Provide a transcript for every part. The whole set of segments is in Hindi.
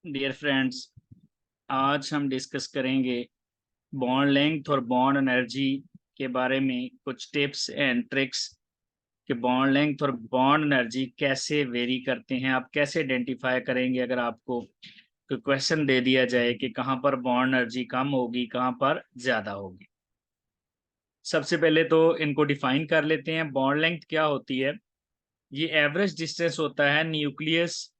डियर फ्रेंड्स, आज हम डिस्कस करेंगे बॉन्ड लेंथ और बॉन्ड एनर्जी के बारे में कुछ टिप्स एंड ट्रिक्स कि बॉन्ड लेंथ और बॉन्ड एनर्जी कैसे वेरी करते हैं। आप कैसे आइडेंटिफाई करेंगे अगर आपको कोई क्वेश्चन दे दिया जाए कि कहाँ पर बॉन्ड एनर्जी कम होगी, कहाँ पर ज़्यादा होगी। सबसे पहले तो इनको डिफाइन कर लेते हैं। बॉन्ड लेंथ क्या होती है? ये एवरेज डिस्टेंस होता है nucleus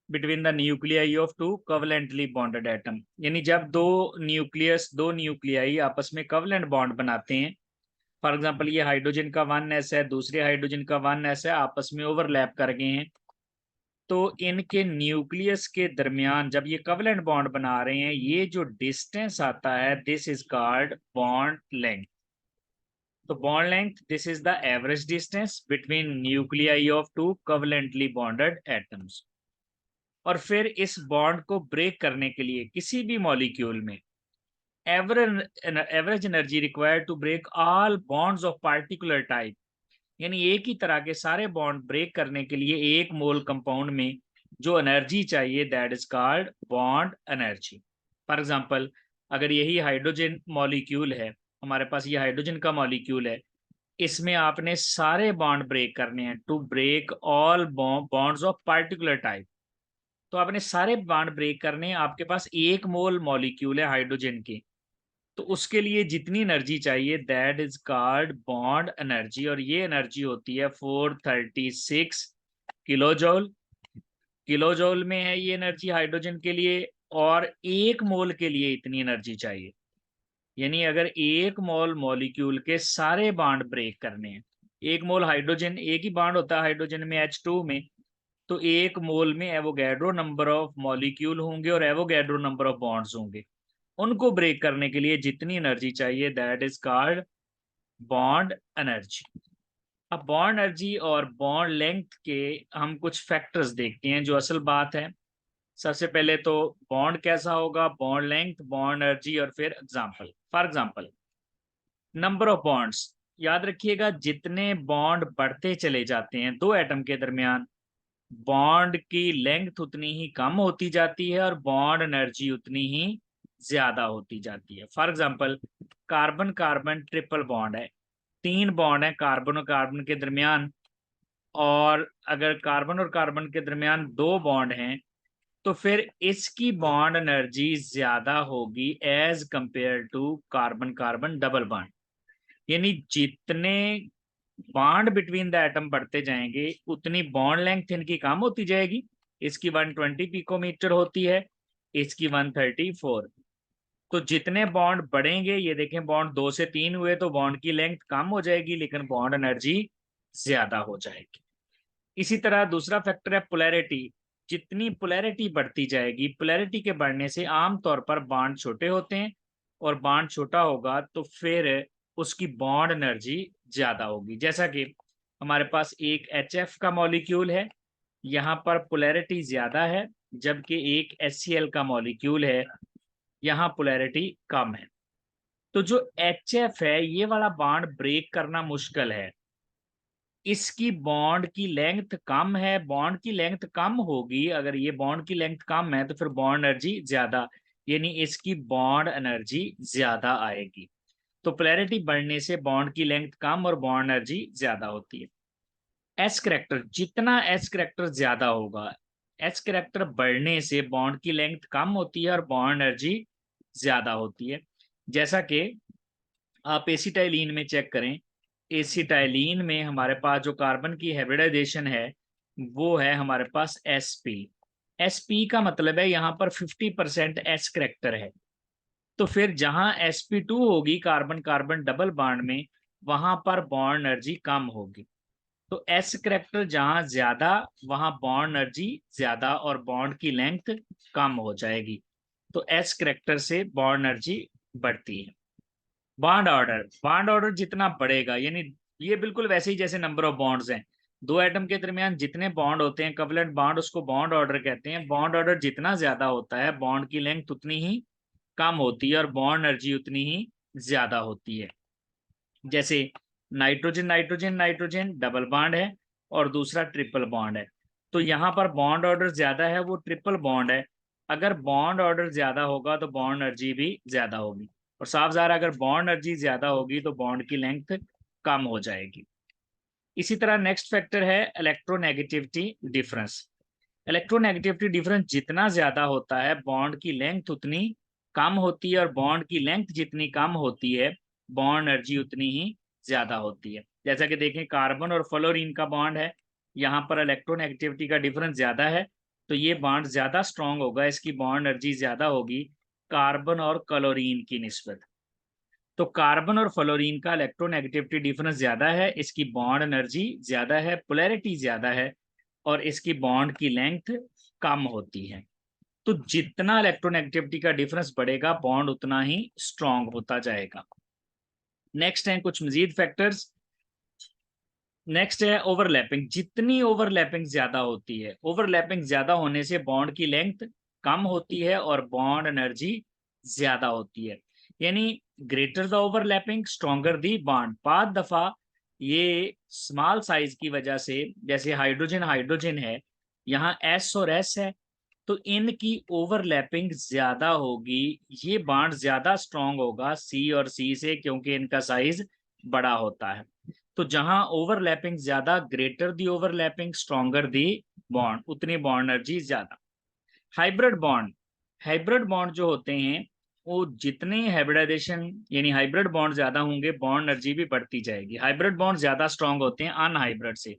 between the nuclei of two covalently bonded atom. यानी जब दो न्यूक्लियाई आपस में कवलेंट बॉन्ड बनाते हैं। फॉर एग्जांपल, ये हाइड्रोजन का 1s है, दूसरे हाइड्रोजन का 1s है, आपस में ओवरलैप कर गए हैं। तो इनके न्यूक्लियस के दरमियान जब ये कवलेंट बॉन्ड बना रहे हैं, ये जो डिस्टेंस आता है, this is called bond length. तो bond length, this is the average distance between nuclei of two covalently bonded atoms. और फिर इस बॉन्ड को ब्रेक करने के लिए किसी भी मॉलिक्यूल में average energy required to break all bonds of particular type, यानी एक ही तरह के सारे बॉन्ड ब्रेक करने के लिए एक मोल कंपाउंड में जो एनर्जी चाहिए, that is called bond energy. For example, अगर यही हाइड्रोजन मॉलिक्यूल है, हमारे पास ये हाइड्रोजन का मॉलिक्यूल है, इसमें आपने सारे बॉन्ड ब्रेक करने हैं to break all bonds of particular type. तो आपने सारे बॉन्ड ब्रेक करने हैं, आपके पास एक मोल मॉलिक्यूल है हाइड्रोजन के, तो उसके लिए जितनी एनर्जी चाहिए that is called bond energy. और ये एनर्जी होती है 436 किलोजोल। किलोजोल में है ये एनर्जी हाइड्रोजन के लिए, और एक मोल के लिए इतनी एनर्जी चाहिए। यानी अगर एक मोल मॉलिक्यूल के सारे बॉन्ड ब्रेक करने हैं, एक मोल हाइड्रोजन, एक ही बॉन्ड होता है हाइड्रोजन में H2 में, तो एक मोल में एवोगैड्रो नंबर ऑफ मॉलिक्यूल होंगे और एवोगैड्रो नंबर ऑफ बॉन्ड्स होंगे। उनको ब्रेक करने के लिए जितनी एनर्जी चाहिए that is called bond energy. अब बॉन्ड एनर्जी और बॉन्ड लेंथ के हम कुछ फैक्टर्स देखते हैं जो असल बात है। सबसे पहले तो बॉन्ड कैसा होगा, बॉन्ड लेंथ, बॉन्ड एनर्जी, और फिर example. For example, number of bonds. याद रखिएगा, जितने बॉन्ड बढ़ते चले जाते हैं दो एटम के दरमियान, बॉन्ड की लेंथ उतनी ही कम होती जाती है और बॉन्ड एनर्जी उतनी ही ज्यादा होती जाती है। For example, carbon carbon triple bond है, तीन बॉन्ड है कार्बन और कार्बन के दरमियान, और अगर कार्बन और कार्बन के दरमियान दो बॉन्ड हैं, तो फिर इसकी बॉन्ड एनर्जी ज्यादा होगी as compare to carbon carbon double bond. यानी जितने बॉन्ड बिटवीन द एटम बढ़ते जाएंगे उतनी बॉन्ड लेंथ इनकी कम होती जाएगी। इसकी 120 पिकोमीटर होती है, इसकी 134। तो जितने बॉन्ड बढ़ेंगे, ये देखें बॉन्ड 2 से 3 हुए तो बॉन्ड की लेंथ कम हो जाएगी लेकिन बॉन्ड एनर्जी ज्यादा हो जाएगी। इसी तरह दूसरा फैक्टर है पोलैरिटी। जितनी पोलैरिटी बढ़ती जाएगी, पोलैरिटी के बढ़ने से आमतौर पर बॉन्ड छोटे होते हैं, और बॉन्ड छोटा होगा तो फिर उसकी बॉन्ड एनर्जी ज्यादा होगी। जैसा कि हमारे पास एक HF का मॉलिक्यूल है, यहाँ पर पोलैरिटी ज्यादा है, जबकि एक HCl का मॉलिक्यूल है, यहाँ पोलैरिटी कम है। तो जो HF है, ये वाला बॉन्ड ब्रेक करना मुश्किल है। इसकी बॉन्ड की लेंथ कम है, बॉन्ड की लेंथ कम होगी, अगर ये बॉन्ड की लेंथ कम है तो फिर बॉन्ड एनर्जी ज्यादा, यानी इसकी बॉन्ड एनर्जी ज्यादा आएगी। तो पोलैरिटी बढ़ने से बॉन्ड की लेंथ कम और बॉन्ड एनर्जी ज्यादा होती है। एस करेक्टर, जितना एस करेक्टर ज्यादा होगा, एस करेक्टर बढ़ने से बॉन्ड की लेंथ कम होती है और बॉन्ड एनर्जी ज्यादा होती है। जैसा कि आप एसिटाइलीन में चेक करें, एसिटाइलीन में हमारे पास जो कार्बन की हाइब्रिडाइजेशन है वो है हमारे पास sp। sp का मतलब है यहाँ पर 50% एस करेक्टर है। तो फिर जहां sp2 होगी कार्बन कार्बन डबल बॉन्ड में, वहां पर बॉन्ड एनर्जी कम होगी। तो एस करेक्टर जहां ज्यादा, वहां बॉन्ड एनर्जी ज्यादा और बॉन्ड की लेंथ कम हो जाएगी। तो एस करेक्टर से बॉन्ड एनर्जी बढ़ती है। बॉन्ड ऑर्डर जितना बढ़ेगा, यानी ये बिल्कुल वैसे ही जैसे नंबर ऑफ बॉन्ड्स हैं, दो एटम के दरमियान जितने बॉन्ड होते हैं कवलेंट बॉन्ड, उसको बॉन्ड ऑर्डर कहते हैं। बॉन्ड ऑर्डर जितना ज्यादा होता है, बॉन्ड की लेंथ उतनी ही कम होती है और बॉन्ड एनर्जी उतनी ही ज्यादा होती है। जैसे nitrogen nitrogen nitrogen double bond है और दूसरा ट्रिपल बॉन्ड है, तो यहाँ पर बॉन्ड ऑर्डर ज्यादा है, वो ट्रिपल बॉन्ड है, अगर बॉन्ड ऑर्डर ज्यादा होगा तो बॉन्ड एनर्जी भी ज्यादा होगी, और साफ ज़ाहिर अगर बॉन्ड एनर्जी ज्यादा होगी तो बॉन्ड की लेंथ कम हो जाएगी। इसी तरह नेक्स्ट फैक्टर है इलेक्ट्रोनेगेटिविटी डिफरेंस। इलेक्ट्रोनेगेटिविटी डिफरेंस जितना ज्यादा होता है बॉन्ड की लेंथ उतनी कम होती है, और बॉन्ड की लेंथ जितनी कम होती है बॉन्ड एनर्जी उतनी ही ज्यादा होती है। जैसा कि देखें कार्बन और फ्लोरीन का बॉन्ड है, यहाँ पर इलेक्ट्रोनेगेटिविटी का डिफरेंस ज्यादा है, तो ये बॉन्ड ज्यादा स्ट्रांग होगा, इसकी बॉन्ड एनर्जी ज्यादा होगी कार्बन और क्लोरीन की निस्बत। तो कार्बन और फ्लोरीन का इलेक्ट्रोनेगेटिविटी डिफरेंस ज्यादा है, इसकी बॉन्ड एनर्जी ज्यादा है, पोलैरिटी ज्यादा है, और इसकी बॉन्ड की लेंथ कम होती है। तो जितना इलेक्ट्रोनेगेटिविटी का डिफरेंस बढ़ेगा बॉन्ड उतना ही स्ट्रांग होता जाएगा। नेक्स्ट है कुछ मजीद फैक्टर्स। नेक्स्ट है ओवरलैपिंग। जितनी ओवरलैपिंग ज्यादा होती है, ओवरलैपिंग ज्यादा होने से बॉन्ड की लेंथ कम होती है और बॉन्ड एनर्जी ज्यादा होती है। यानी greater the overlapping stronger the bond. बाद दफा ये स्मॉल साइज की वजह से, जैसे हाइड्रोजन हाइड्रोजन है, यहाँ एस और एस है, तो इनकी ओवरलैपिंग ज्यादा होगी, ये बॉन्ड ज्यादा स्ट्रांग होगा सी और सी से, क्योंकि इनका साइज बड़ा होता है। तो जहां ओवरलैपिंग ज्यादा, ग्रेटर दी ओवरलैपिंग स्ट्रॉन्गर दी बॉन्ड, उतनी बॉन्ड एनर्जी ज्यादा। Hybrid bond. हाइब्रिड बॉन्ड जो होते हैं वो जितने हाइब्रिडाइजेशन यानी हाइब्रिड बॉन्ड ज्यादा होंगे बॉन्ड एनर्जी भी बढ़ती जाएगी। हाइब्रिड बॉन्ड ज्यादा स्ट्रांग होते हैं अनहाइब्रिड से।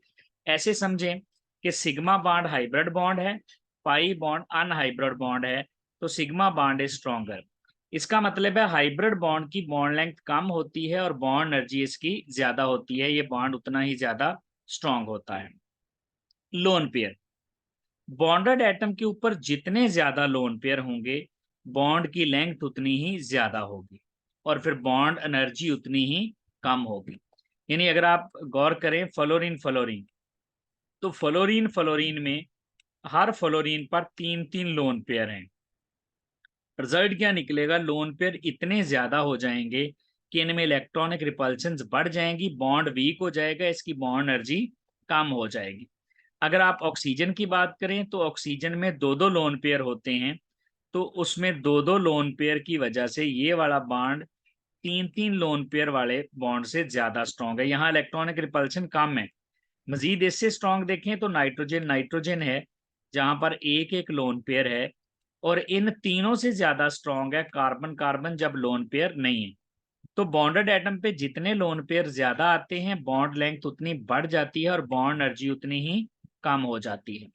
ऐसे समझें कि सिग्मा बॉन्ड हाइब्रिड बॉन्ड है, पाई बॉन्ड अनहाइब्रिड बॉन्ड है, तो सिग्मा बॉन्ड इज स्ट्रॉन्गर। इसका मतलब है हाइब्रिड बॉन्ड की बॉन्ड लेंथ कम होती है और बॉन्ड एनर्जी इसकी ज्यादा होती है, ये बॉन्ड उतना ही ज्यादा स्ट्रांग होता है। Lone pair. बॉन्डेड एटम के ऊपर जितने ज्यादा लोन पेयर होंगे बॉन्ड की लेंथ उतनी ही ज्यादा होगी, और फिर बॉन्ड एनर्जी उतनी ही कम होगी। यानी अगर आप गौर करें फ्लोरीन फ्लोरीन, तो फ्लोरीन फ्लोरीन में हर फ्लोरीन पर 3-3 लोन पेयर हैं। रिजल्ट क्या निकलेगा, लोन पेयर इतने ज्यादा हो जाएंगे कि इनमें इलेक्ट्रॉनिक रिपल्शन बढ़ जाएंगी, बॉन्ड वीक हो जाएगा, इसकी बॉन्ड एनर्जी कम हो जाएगी। अगर आप ऑक्सीजन की बात करें तो ऑक्सीजन में 2-2 लोन पेयर होते हैं, तो उसमें 2-2 लोन पेयर की वजह से ये वाला बॉन्ड 3-3 लोन पेयर वाले बॉन्ड से ज्यादा स्ट्रॉन्ग है, यहाँ इलेक्ट्रॉनिक रिपल्शन कम है। मजीद इससे स्ट्रॉन्ग देखें तो नाइट्रोजन नाइट्रोजन है, जहां पर एक एक लोन पेयर है, और इन तीनों से ज्यादा स्ट्रॉन्ग है कार्बन कार्बन जब लोन पेयर नहीं है। तो बॉन्डेड एटम पे जितने लोन पेयर ज्यादा आते हैं बॉन्ड लेंथ उतनी बढ़ जाती है और बॉन्ड एनर्जी उतनी ही कम हो जाती है।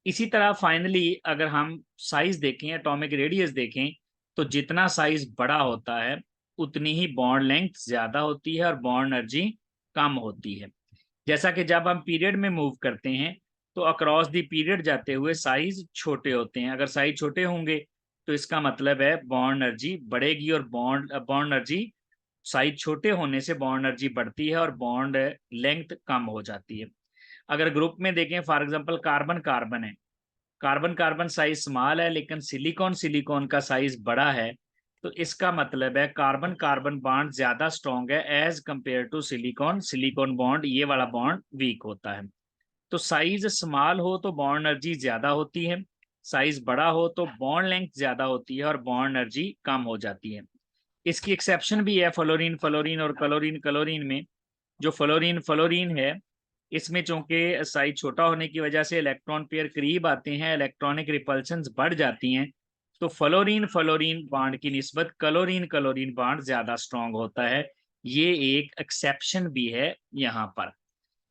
इसी तरह फाइनली अगर हम साइज देखें, एटॉमिक रेडियस देखें, तो जितना साइज बड़ा होता है उतनी ही बॉन्ड लेंथ ज्यादा होती है और बॉन्ड एनर्जी कम होती है। जैसा कि जब हम पीरियड में मूव करते हैं तो अक्रॉस दी पीरियड जाते हुए साइज छोटे होते हैं। अगर साइज छोटे होंगे तो इसका मतलब है बॉन्ड एनर्जी बढ़ेगी, और बॉन्ड एनर्जी साइज छोटे होने से बॉन्ड एनर्जी बढ़ती है और बॉन्ड लेंथ कम हो जाती है। अगर ग्रुप में देखें, फॉर एग्जांपल कार्बन कार्बन है, कार्बन कार्बन साइज स्मॉल है लेकिन सिलिकॉन सिलिकॉन का साइज बड़ा है, तो इसका मतलब है कार्बन कार्बन बॉन्ड ज्यादा स्ट्रॉन्ग है as compare to silicon silicon bond, ये वाला बॉन्ड वीक होता है। तो साइज स्मॉल हो तो बॉन्ड एनर्जी ज्यादा होती है, साइज बड़ा हो तो बॉन्ड लेंथ ज्यादा होती है और बॉन्ड एनर्जी कम हो जाती है। इसकी एक्सेप्शन भी है फ्लोरीन फ्लोरीन और क्लोरीन क्लोरीन में। जो फ्लोरीन फ्लोरीन है इसमें चूंकि साइज छोटा होने की वजह से इलेक्ट्रॉन पेयर करीब आते हैं, इलेक्ट्रॉनिक रिपल्शन बढ़ जाती हैं, तो फ्लोरीन फ्लोरीन बॉन्ड की निस्बत क्लोरीन क्लोरीन बॉन्ड ज्यादा स्ट्रांग होता है। ये एक एक्सेप्शन भी है यहाँ पर।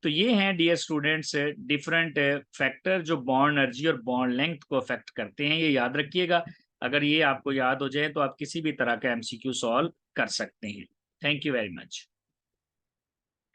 तो ये हैं डियर स्टूडेंट्स डिफरेंट फैक्टर जो बॉन्ड एनर्जी और बॉन्ड लेंथ को अफेक्ट करते हैं, ये याद रखिएगा। अगर ये आपको याद हो जाए तो आप किसी भी तरह का एमसीक्यू सॉल्व कर सकते हैं। Thank you very much.